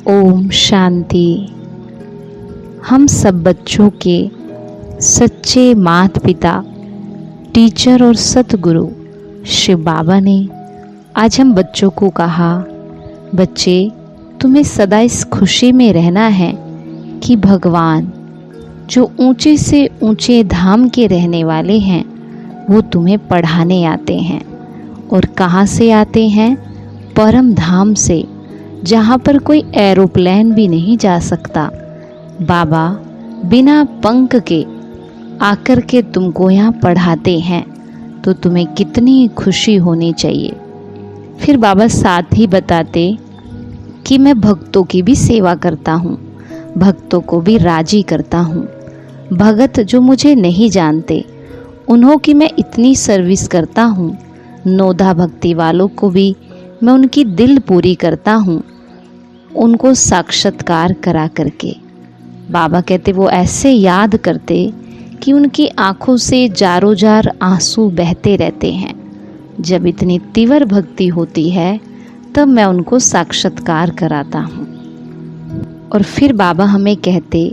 ओम शांति। हम सब बच्चों के सच्चे माता पिता, टीचर और सतगुरु शिव बाबा ने आज हम बच्चों को कहा, बच्चे तुम्हें सदा इस खुशी में रहना है कि भगवान जो ऊंचे से ऊंचे धाम के रहने वाले हैं वो तुम्हें पढ़ाने आते हैं। और कहाँ से आते हैं? परम धाम से, जहाँ पर कोई एरोप्लेन भी नहीं जा सकता। बाबा बिना पंख के आकर के तुमको यहाँ पढ़ाते हैं, तो तुम्हें कितनी खुशी होनी चाहिए। फिर बाबा साथ ही बताते कि मैं भक्तों की भी सेवा करता हूँ, भक्तों को भी राजी करता हूँ। भगत जो मुझे नहीं जानते उन्हों की मैं इतनी सर्विस करता हूँ। नोदा भक्ति वालों को भी मैं उनकी दिल पूरी करता हूँ, उनको साक्षात्कार करा करके। बाबा कहते वो ऐसे याद करते कि उनकी आंखों से जारो जार आंसू बहते रहते हैं। जब इतनी तीव्र भक्ति होती है तब मैं उनको साक्षात्कार कराता हूँ। और फिर बाबा हमें कहते,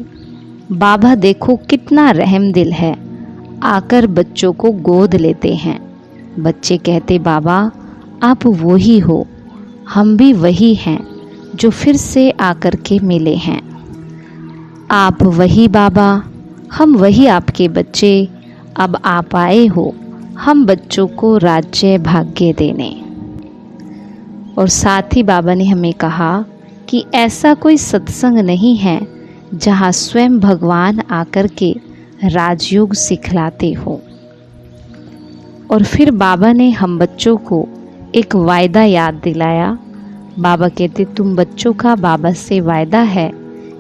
बाबा देखो कितना रहम दिल है, आकर बच्चों को गोद लेते हैं। बच्चे कहते, बाबा आप वो ही हो, हम भी वही हैं जो फिर से आकर के मिले हैं। आप वही बाबा, हम वही आपके बच्चे, अब आप आए हो हम बच्चों को राज्य भाग्य देने। और साथ ही बाबा ने हमें कहा कि ऐसा कोई सत्संग नहीं है जहाँ स्वयं भगवान आकर के राजयोग सिखलाते हो। और फिर बाबा ने हम बच्चों को एक वायदा याद दिलाया। बाबा कहते, तुम बच्चों का बाबा से वायदा है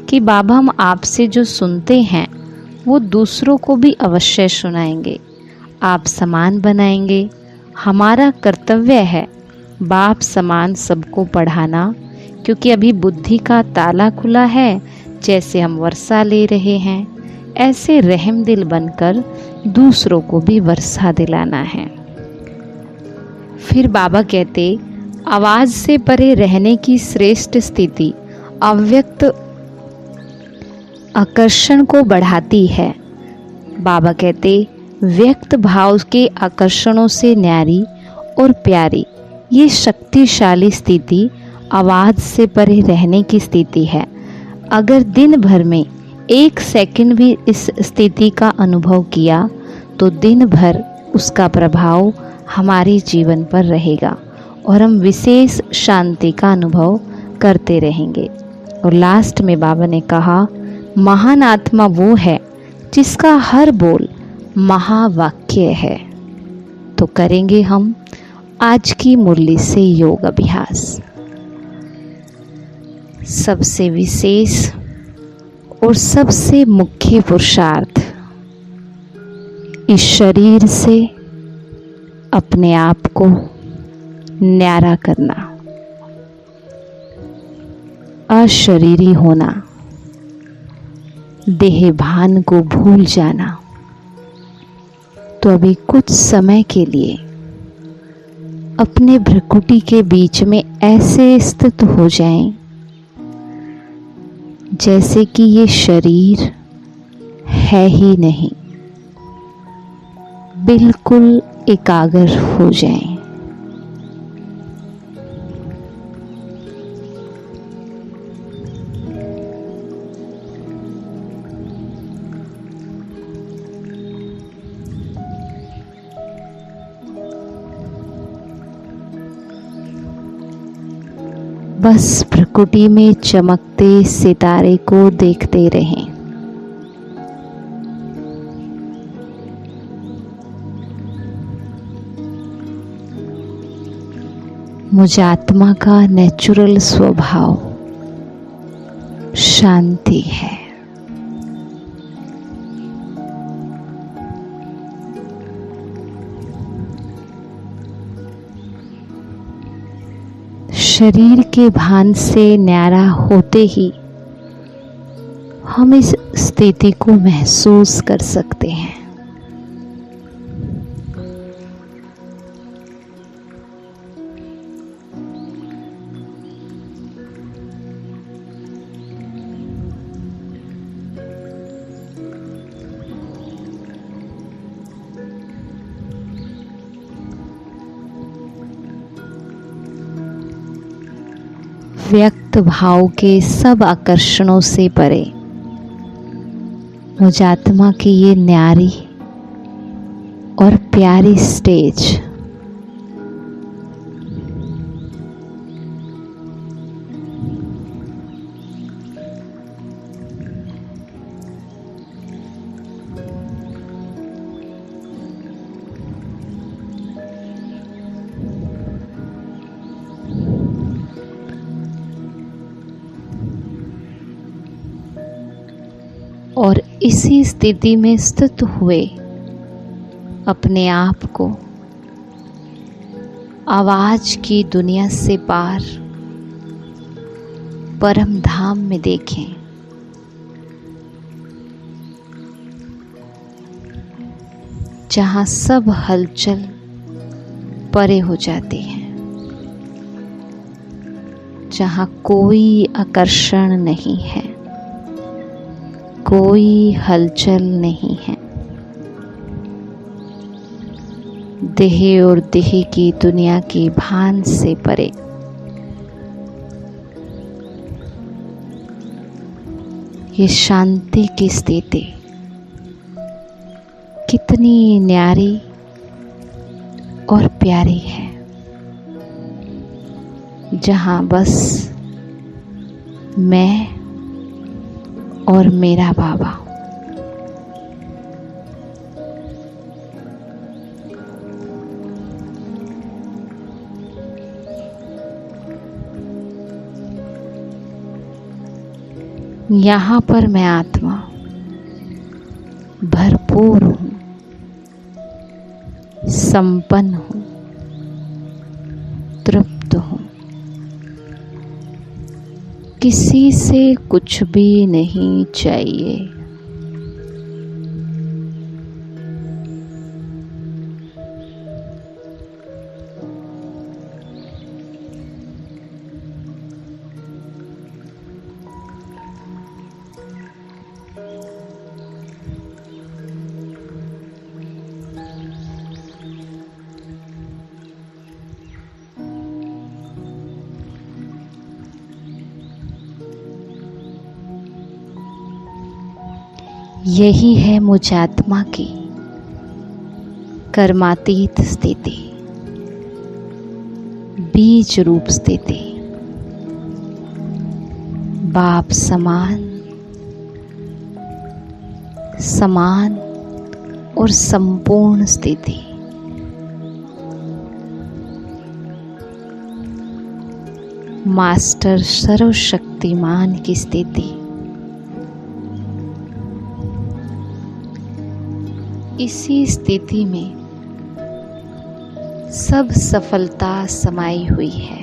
कि बाबा हम आपसे जो सुनते हैं वो दूसरों को भी अवश्य सुनाएंगे, आप समान बनाएंगे। हमारा कर्तव्य है बाप समान सबको पढ़ाना, क्योंकि अभी बुद्धि का ताला खुला है। जैसे हम वर्षा ले रहे हैं ऐसे रहम दिल बनकर दूसरों को भी वर्षा दिलाना है। फिर बाबा कहते, आवाज से परे रहने की श्रेष्ठ स्थिति अव्यक्त आकर्षण को बढ़ाती है। बाबा कहते, व्यक्त भाव के आकर्षणों से न्यारी और प्यारी ये शक्तिशाली स्थिति आवाज से परे रहने की स्थिति है। अगर दिन भर में 1 सेकंड भी इस स्थिति का अनुभव किया तो दिन भर उसका प्रभाव हमारे जीवन पर रहेगा और हम विशेष शांति का अनुभव करते रहेंगे। और लास्ट में बाबा ने कहा, महान आत्मा वो है जिसका हर बोल महावाक्य है। तो करेंगे हम आज की मुरली से योग अभ्यास। सबसे विशेष और सबसे मुख्य पुरुषार्थ इस शरीर से अपने आप को न्यारा करना, अशरीरी होना, देह भान को भूल जाना। तो अभी कुछ समय के लिए अपने भ्रुकुटी के बीच में ऐसे स्थित हो जाएं जैसे कि ये शरीर है ही नहीं। बिल्कुल एकाग्र हो जाएं। बस प्रकृति में चमकते सितारे को देखते रहें। मुझ आत्मा का नेचुरल स्वभाव शांति है। शरीर के भान से न्यारा होते ही हम इस स्थिति को महसूस कर सकते हैं। व्यक्त भाव के सब आकर्षणों से परे मुझ आत्मा की ये न्यारी और प्यारी स्टेज और इसी स्थिति में स्थित हुए अपने आप को आवाज की दुनिया से पार परम धाम में देखें। जहाँ सब हलचल परे हो जाती है, जहाँ कोई आकर्षण नहीं है, कोई हलचल नहीं है। देह और देह की दुनिया की भान से परे ये शांति की स्थिति कितनी न्यारी और प्यारी है, जहाँ बस मैं और मेरा बाबा। यहाँ पर मैं आत्मा भरपूर हूँ, संपन्न हूँ, तृप्त हूँ, किसी से कुछ भी नहीं चाहिए। यही है मुझ आत्मा की कर्मातीत स्थिति, बीज रूप स्थिति, बाप समान और संपूर्ण स्थिति। मास्टर सर्वशक्तिमान की स्थिति। इसी स्थिति में सब सफलता समाई हुई है।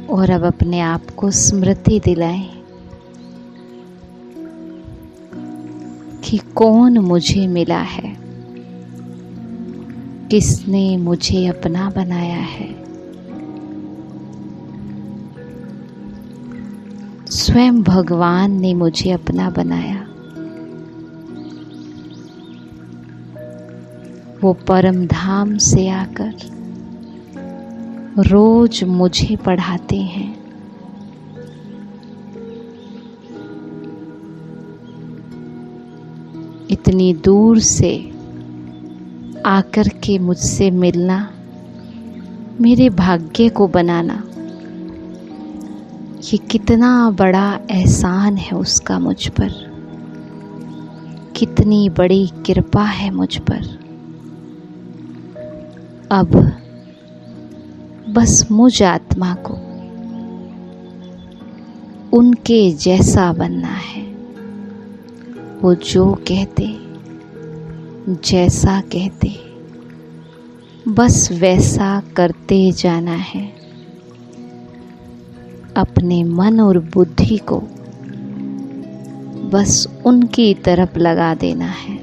और अब अपने आप को स्मृति दिलाएं कि कौन मुझे मिला है, किसने मुझे अपना बनाया है। स्वयं भगवान ने मुझे अपना बनाया। वो परम धाम से आकर रोज मुझे पढ़ाते हैं। इतनी दूर से आकर के मुझसे मिलना, मेरे भाग्य को बनाना, ये कितना बड़ा एहसान है उसका मुझ पर, कितनी बड़ी कृपा है मुझ पर। अब बस मुझ आत्मा को उनके जैसा बनना है। वो जो कहते, जैसा कहते, बस वैसा करते जाना है। अपने मन और बुद्धि को बस उनकी तरफ लगा देना है।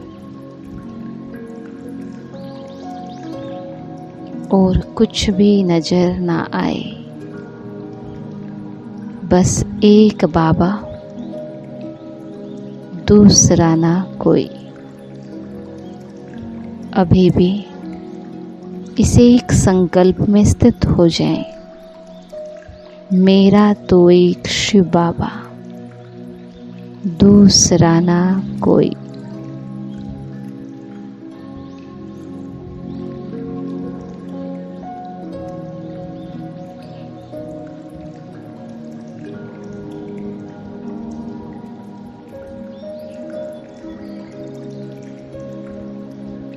और कुछ भी नजर ना आए, बस एक बाबा, दूसरा ना कोई। अभी भी इसे एक संकल्प में स्थित हो जाएं, मेरा तो एक शिव बाबा, दूसरा ना कोई।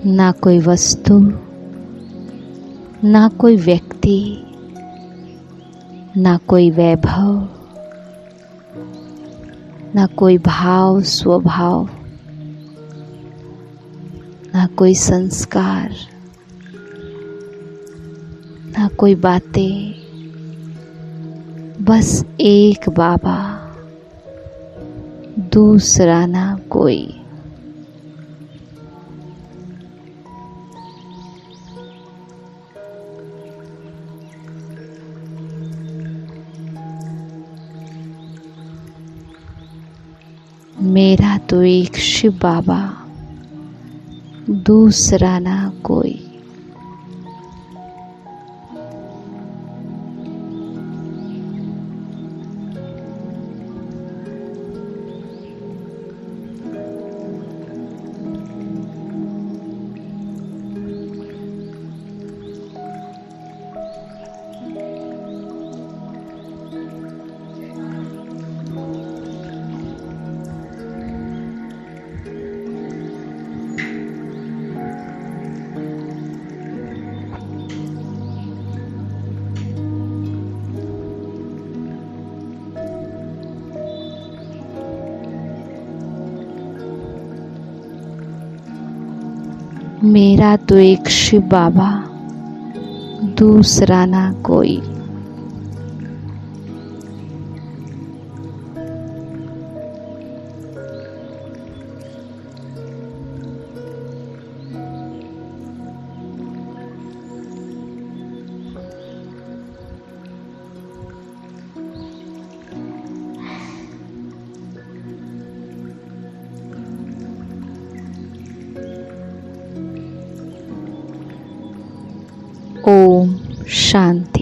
ना कोई वस्तु, ना कोई व्यक्ति, ना कोई वैभव, ना कोई भाव स्वभाव, ना कोई संस्कार, ना कोई बातें, बस एक बाबा, दूसरा ना कोई। मेरा तो एक शिव बाबा, दूसरा ना कोई। मेरा तो एक शिव बाबा, दूसरा ना कोई। ओम शांति।